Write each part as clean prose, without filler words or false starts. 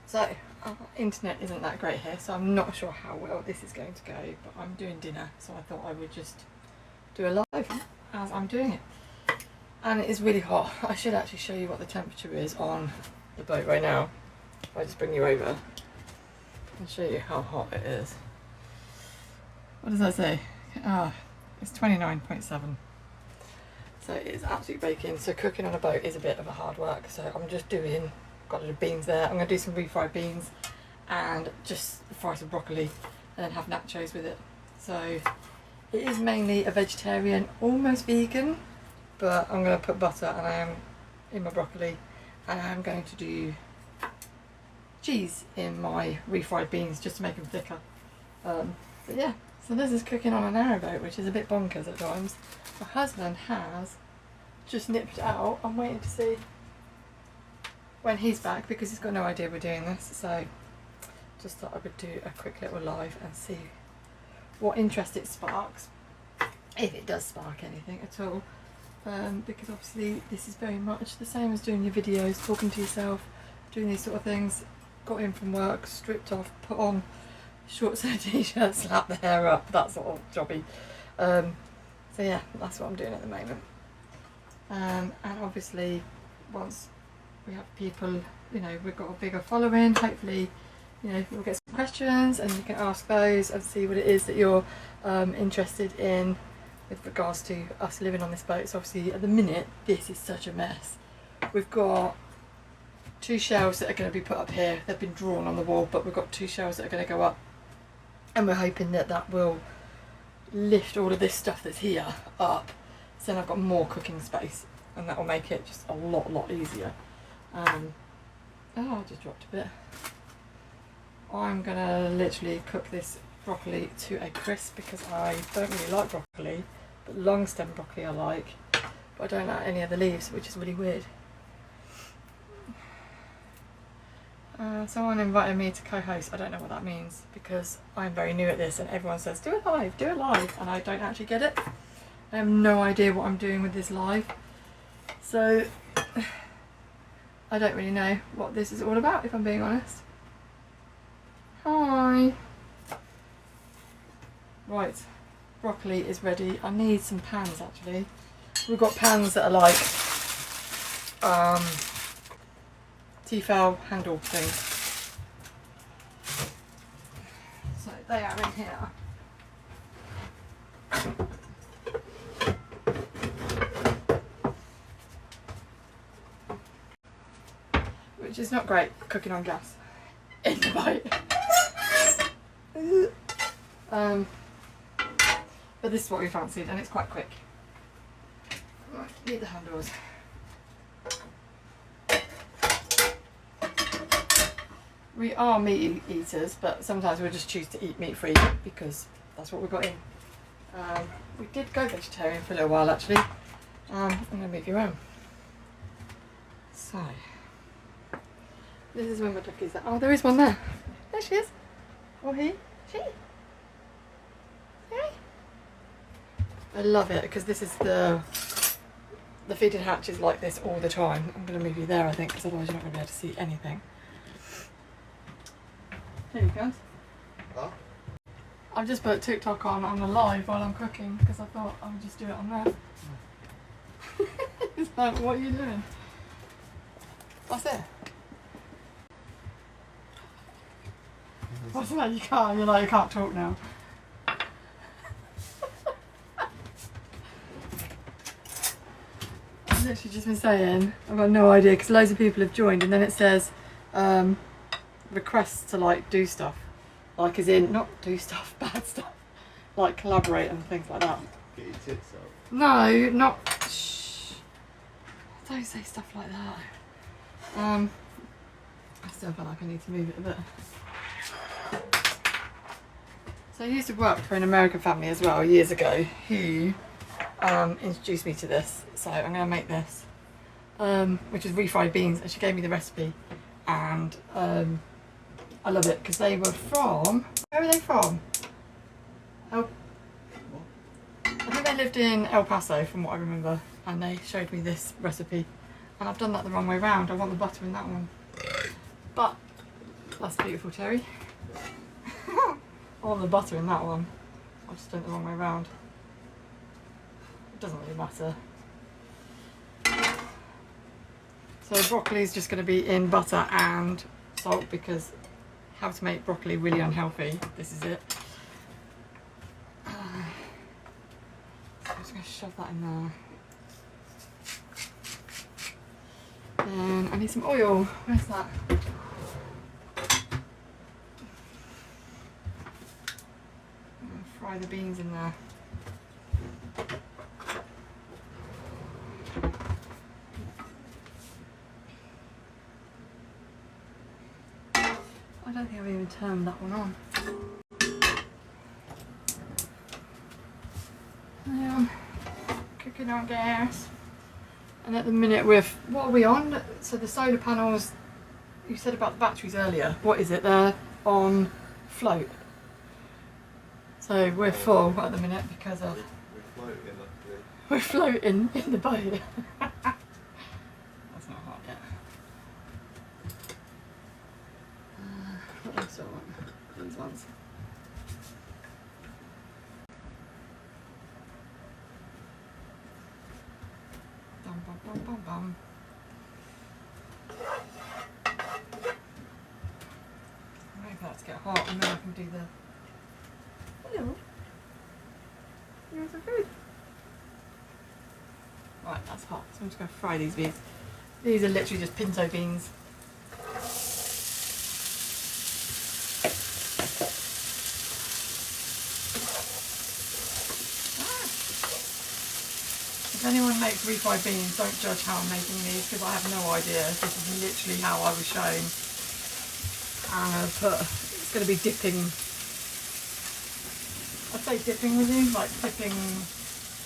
So, our internet isn't that great here, so I'm not sure how well this is going to go, but I'm doing dinner, so I thought I would just do a live as I'm doing it. And it is really hot. I should actually show you what the temperature is on the boat right now. If I just bring you over and show you how hot it is. What does that say? Ah, it's 29.7. So it's absolutely baking. So cooking on a boat is a bit of a hard work. So I'm just doing, got a little beans there. I'm going to do some refried beans and just fry some broccoli and then have nachos with it. So it is mainly a vegetarian, almost vegan, but I'm going to put butter and I am in my broccoli, and I'm going to do cheese in my refried beans just to make them thicker. But yeah, so this is cooking on a narrowboat, which is a bit bonkers at times. My husband has just nipped out. I'm waiting to see when he's back because he's got no idea we're doing this. So just thought I would do a quick little live and see what interest it sparks, if it does spark anything at all. Because obviously this is very much the same as doing your videos, talking to yourself, doing these sort of things. Got in from work, stripped off, put on shorts and a t-shirt, slap the hair up, that sort of jobby. So yeah, that's what I'm doing at the moment. And obviously once we have people, you know, we've got a bigger following, hopefully, you know, we'll get some questions and you can ask those and see what it is that you're interested in with regards to us living on this boat. So obviously at the minute this is such a mess. We've got 2 shelves that are going to be put up here. They've been drawn on the wall, but we've got 2 shelves that are going to go up, and we're hoping that that will lift all of this stuff that's here up, so then I've got more cooking space and that will make it just a lot easier. Oh, I just dropped a bit. I'm going to literally cook this broccoli to a crisp because I don't really like broccoli, but long stem broccoli I like, but I don't like any of the leaves, which is really weird. Someone invited me to co-host. I don't know what that means because I'm very new at this and everyone says do it live, and I don't actually get it. I have no idea what I'm doing with this live, so I don't really know what this is all about, if I'm being honest. Hi. Right, broccoli is ready. I need some pans actually. We've got pans that are like Tefal handle thing. So they are in here. Which is not great cooking on gas in the boat. But this is what we fancied and it's quite quick. Right, need the handles. We are meat eaters, but sometimes we'll just choose to eat meat free because that's what we got in. We did go vegetarian for a little while actually. I'm going to move you around. So, this is where my duckies are. Oh, there is one there. There she is. Or he. She. Yay. I love it because this is the feeding hatch is like this all the time. I'm going to move you there I think because otherwise you're not going to be able to see anything. There you go. Huh? I've just put TikTok on the live while I'm cooking because I thought I would just do it on there. It's like, what are you doing? What's it? What's that? You're like, you can't talk now. I've literally just been saying, I've got no idea because loads of people have joined and then it says requests to like do stuff, like as in not do stuff, bad stuff, like collaborate and things like that. Get your tits out. No, not. Shh. Don't say stuff like that. I still feel like I need to move it a bit. So I used to work for an American family as well years ago who introduced me to this. So I'm going to make this, which is refried beans, and she gave me the recipe, and I love it because they were from, where are they from? I think they lived in El Paso from what I remember, and they showed me this recipe, and I've done that the wrong way round. I want the butter in that one, but That's beautiful, Terry. I want the butter in that one. I just done it the wrong way around. It doesn't really matter. So broccoli is just going to be in butter and salt because how to make broccoli really unhealthy. This is it. So I'm just going to shove that in there. Then I need some oil. Where's that? Fry the beans in there. I don't think I've even turned that one on. Cooking on gas. And at the minute what are we on? So the solar panels, you said about the batteries earlier. What is it? They're on float. So we're full at the minute because of... We're floating in the boat. That's not hot yet. What else do I want? These ones. Bum, bum, bum, bum, bum. Wait for that to get hot and then I can do the... Hello. Here's some food. Right, that's hot. So I'm just going to fry these beans. These are literally just pinto beans. If anyone makes refried beans, don't judge how I'm making these because I have no idea. This is literally how I was shown. And it's going to be dipping. I'd say dipping with you, like dipping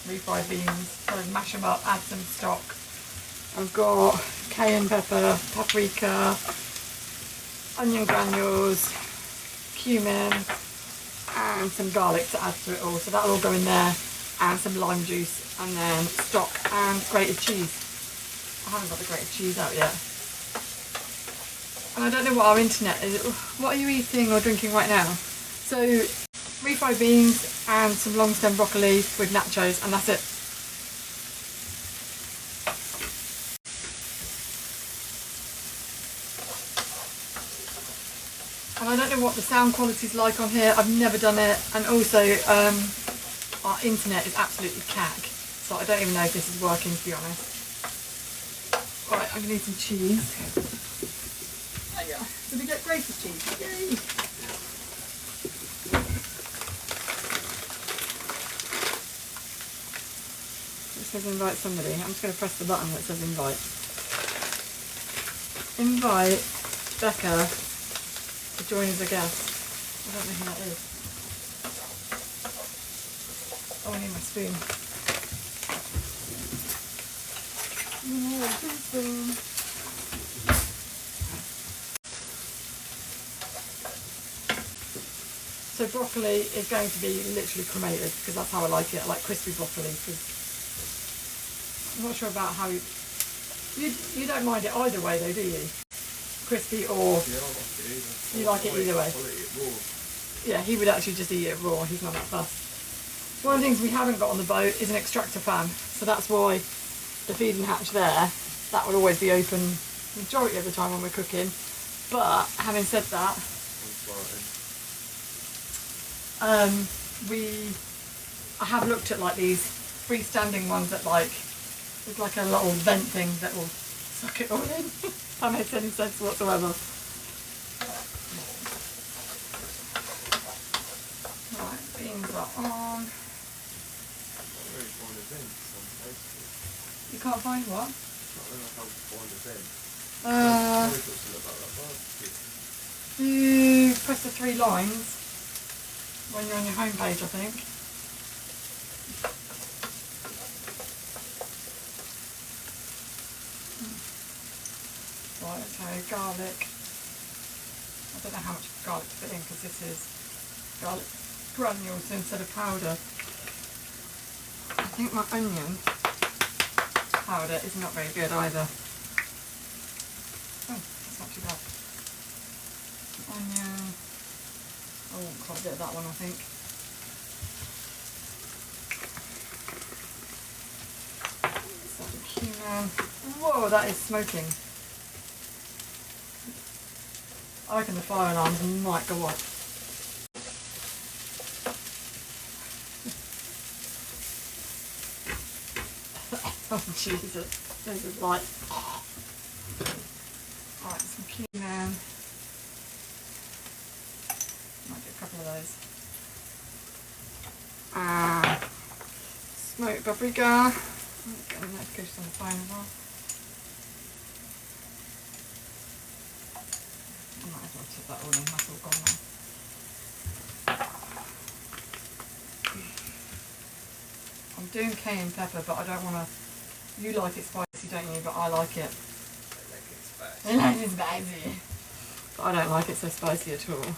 refried beans. So mash them up, add some stock. I've got cayenne pepper, paprika, onion granules, cumin, and some garlic to add to it all. So that'll all go in there, and some lime juice, and then stock and grated cheese. I haven't got the grated cheese out yet. And I don't know what our internet is. What are you eating or drinking right now? So refried beans and some long stem broccoli with nachos, and that's it. And I don't know what the sound quality is like on here. I've never done it, and also our internet is absolutely cack, so I don't even know if this is working, to be honest. Right, I'm gonna need some cheese. There you go. Did we get grated cheese? Yay! It says invite somebody. I'm just going to press the button that says invite. Invite Becca to join as a guest. I don't know who that is. Oh, I need my spoon. So broccoli is going to be literally cremated because that's how I like it. I like crispy broccoli because I'm not sure about how you don't mind it either way though, do you? Crispy or you like it either way? Yeah, he would actually just eat it raw. He's not that fussed. One of the things we haven't got on the boat is an extractor fan, so that's why the feeding hatch there, that will always be open majority of the time when we're cooking. But having said that, I have looked at like these freestanding ones that there's like a little vent thing that will suck it all in. If that makes any sense whatsoever. Right, beans are on. You can't find what? I don't know how to find a vent. You press the 3 lines when you're on your home page, I think. Right, so garlic. I don't know how much garlic to put in because this is garlic granules instead of powder. I think my onion powder is not very good either. Oh, that's not too bad. onion. I want quite a bit of that one, I think. Some cumin. Whoa, that is smoking. I reckon the fire alarms might go off. Oh Jesus, this is like... Alright, some cumin. Might do a couple of those. Smoked paprika. I'm getting a notification on the phone as well. I might as well tip that all in, that's all gone now. I'm doing cayenne pepper, but I don't want to... You like it spicy, don't you? But I like it. I like it spicy. But I don't like it so spicy at all.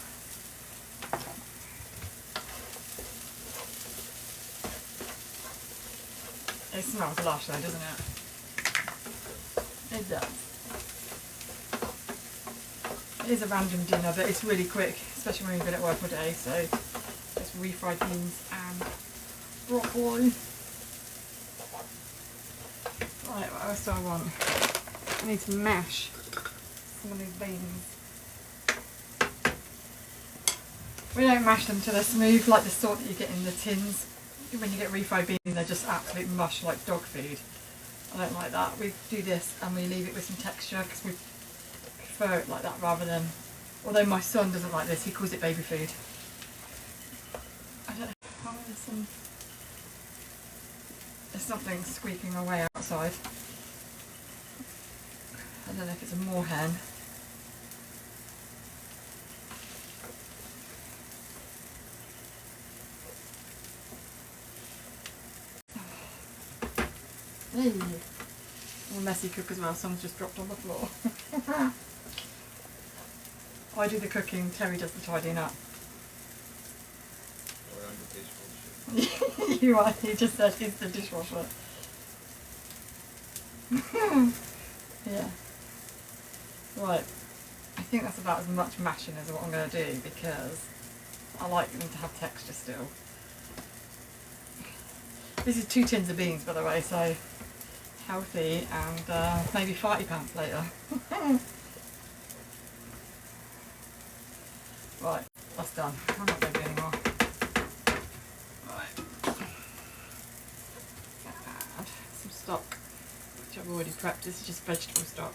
It smells lush though, doesn't it? It does. It is a random dinner, but it's really quick, especially when you've been at work all day. So just refried beans and broccoli. Right, what else do I want? I need to mash some of these beans. We don't mash them till they're smooth, like the sort that you get in the tins. When you get refried beans, they're just absolute mush like dog food. I don't like that. We do this and we leave it with some texture because we prefer it like that rather than... Although my son doesn't like this, he calls it baby food. I don't know. Oh, there's something squeaking away outside. I don't know if it's a moorhen. Hey. I'm a messy cook as well, someone's just dropped on the floor. I do the cooking, Terry does the tidying up. You are, he just said he's the dishwasher. Yeah. Right, I think that's about as much mashing as what I'm going to do because I like them to have texture still. This is 2 tins of beans, by the way, so healthy and maybe farty pants later. Right, that's done. I'm not going to do any more. Right. Add some stock, which I've already prepped. This is just vegetable stock.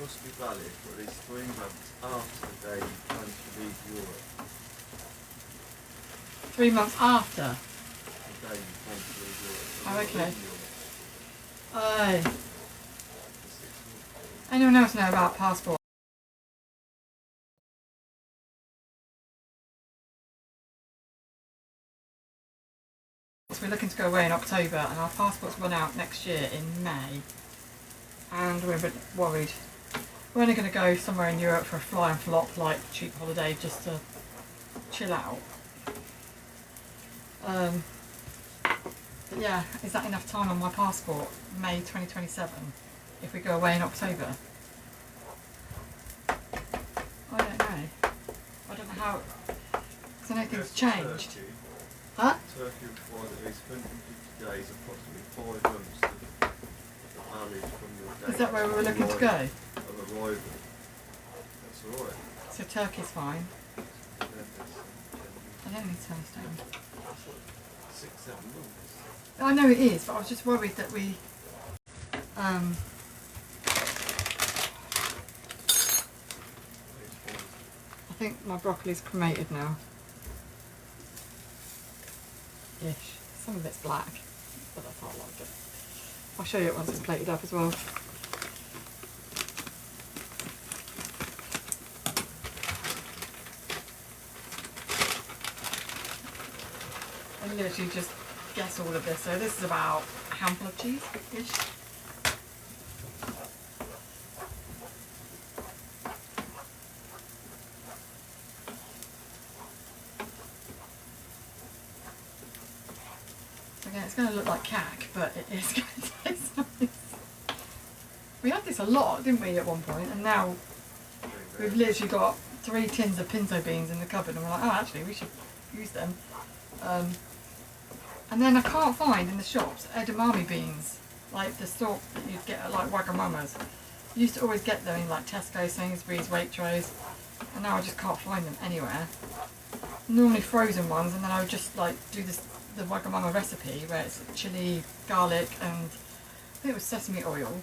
Must be valid for at least 3 months after the day you plan to leave Europe. 3 months after? The day you plan to leave Europe. Oh, okay. Europe. Anyone else know about passport? We're looking to go away in October and our passports run out next year in May. And we're a bit worried. We're only going to go somewhere in Europe for a fly and flop, like cheap holiday, just to chill out. But yeah, is that enough time on my passport? May 2027, if we go away in October? I don't know. I don't know how, because I know things changed. Turkey, Huh? Turkey requires at least 150 days, approximately 5 months to valid from your date. Is that where we were looking to go? Of arrival. That's alright. So Turkey's fine. I I don't need Sunstone. 6-7 months. I know it is, but I was just worried that we I think my broccoli's cremated now. Ish. Some of it's black, but that's how I like it. I'll show you it once it's plated up as well. I literally just guess all of this. So this is about a handful of cheese-ish. it's going to look like cack, but it is going to taste nice. We had this a lot, didn't we, at one point, and now we've literally got 3 tins of pinto beans in the cupboard, and we're like, oh, actually, we should use them. And then I can't find in the shops edamame beans, like the sort that you'd get at like Wagamama's. You used to always get them in like Tesco, Sainsbury's, Waitrose, and now I just can't find them anywhere. Normally frozen ones, and then I would just like do the Wagamama recipe where it's chilli, garlic, and I think it was sesame oil.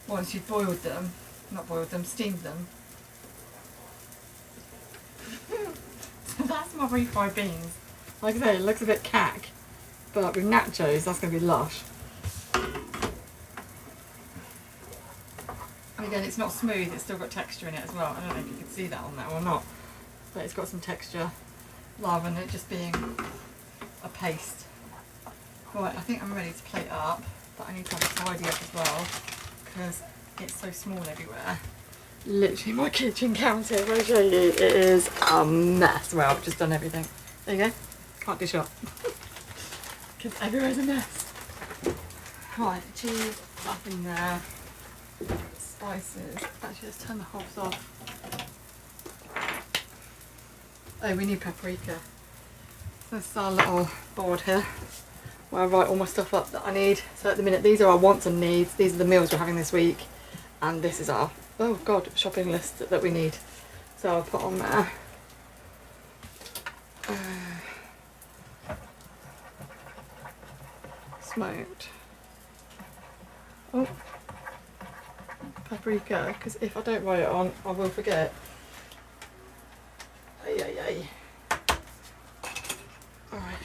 Once you'd boiled them, not boiled them, steamed them. So that's my refried beans. Like I say, it looks a bit cack, but with nachos, that's going to be lush. And again, it's not smooth, it's still got texture in it as well. I don't know if you can see that on there or not, but it's got some texture rather than it just being a paste. Right, I think I'm ready to plate up, but I need to have it tidy up as well because it's so small everywhere. Literally my kitchen counter, I'll show you, it is a mess. Well, I've just done everything. There you go, can't dish up. Because everywhere's a mess. Right, cheese up in there. Spices. Actually, let's turn the hobs off. Oh, we need paprika. So this is our little board here where I write all my stuff up that I need. So at the minute, these are our wants and needs. These are the meals we're having this week. And this is our, oh god, shopping list that we need. So I'll put on there. Smoked. Oh. Paprika, because if I don't write it on, I will forget. Ay, ay, ay. Alright.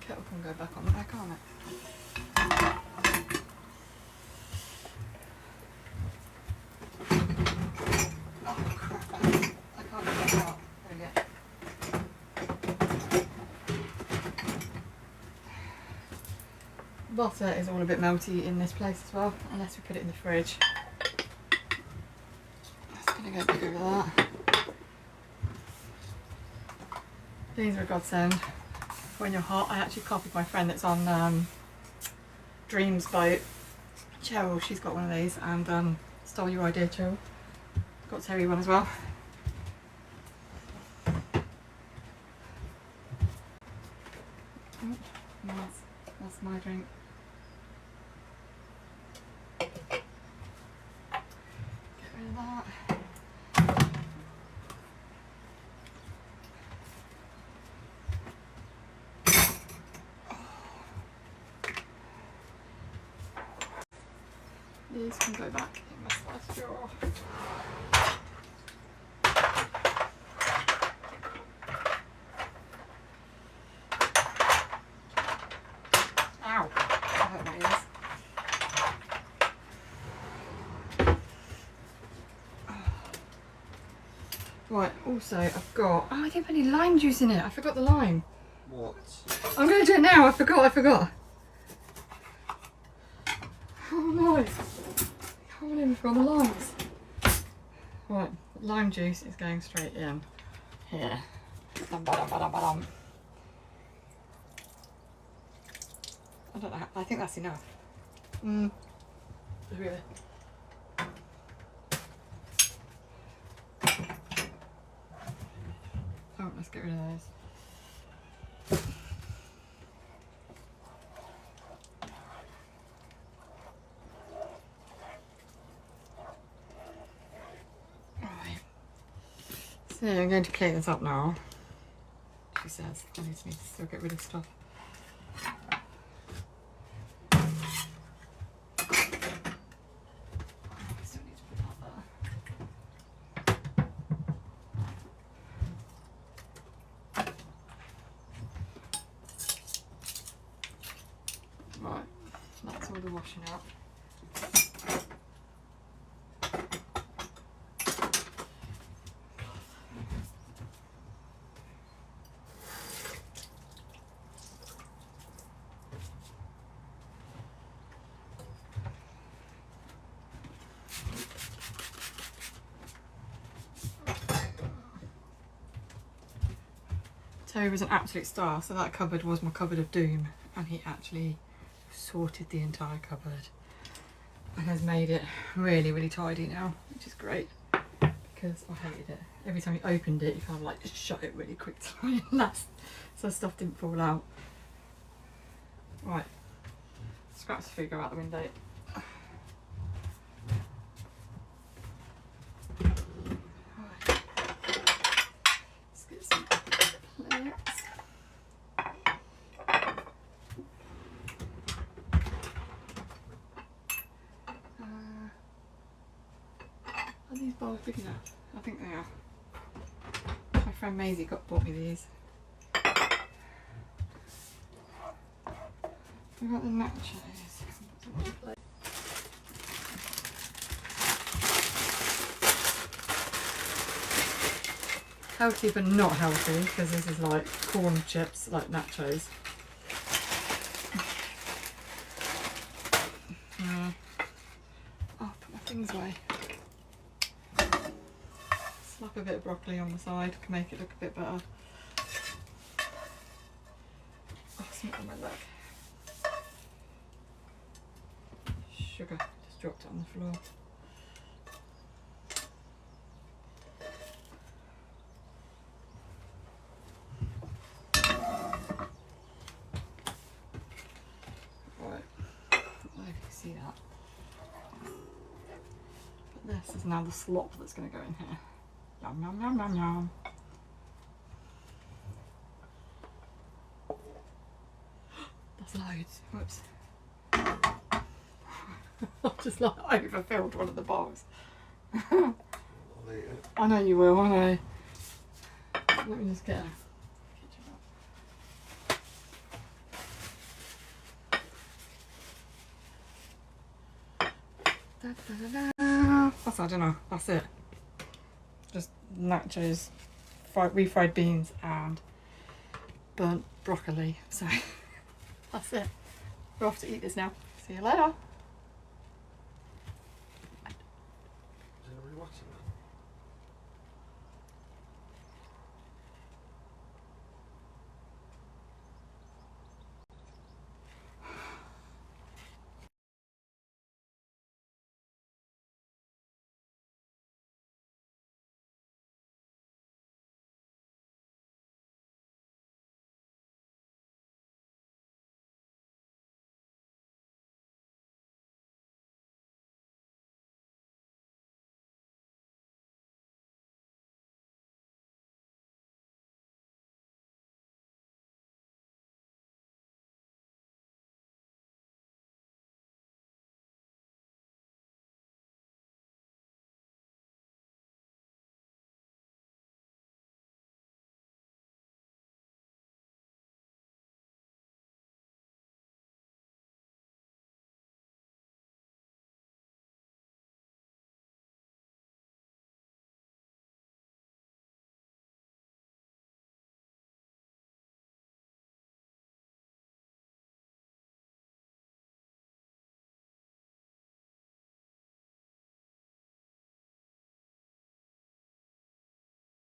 Kettle can go back on there, can't it? Oh crap, I can't get that out. There we go. Butter is all a bit melty in this place as well, unless we put it in the fridge. That's going to go big over that. These are a godsend when you're hot. I actually copied my friend that's on Dream's boat. Cheryl, she's got one of these, and stole your idea, Cheryl. Got Terry one as well. Oh, that's my drink. That. These can go back in my spice drawer. Ow! That hurt my ears. Right, also I've got, oh I didn't put any lime juice in it, I forgot the lime. What? I'm going to do it now, I forgot. Oh no, I can't believe I forgot the limes. Right, lime juice is going straight in here. I don't know, I think that's enough. Really. Oh, let's get rid of those. Right. So I'm going to clean this up now. She says I need to still get rid of stuff. Right, that's all the washing up. Terry was an absolute star, so that cupboard was my cupboard of doom, and he actually sorted the entire cupboard and has made it really, really tidy now, which is great, because I hated it. Every time you opened it, you kind of like just shut it really quickly and that's, so stuff didn't fall out. Right, scraps of food go out the window. Are these bowls big enough? I think they are. My friend Maisie bought me these. We've got the nachos. Healthy but not healthy, because this is like corn chips, like nachos. Oh, put my things away. Slap a bit of broccoli on the side, can make it look a bit better. Oh, something on my leg. Sugar, just dropped it on the floor. Right, I don't know if you can see that. But this is now the slop that's going to go in here. Yum, yum, yum, yum, yum. That's loads. Whoops. I've just like overfilled one of the bowls. I know you will, I know. Let me just get a kitchen up. Da, da, da, da. That's, I don't know, that's it. Just nachos, refried beans and burnt broccoli. So that's it. We're off to eat this now. See you later.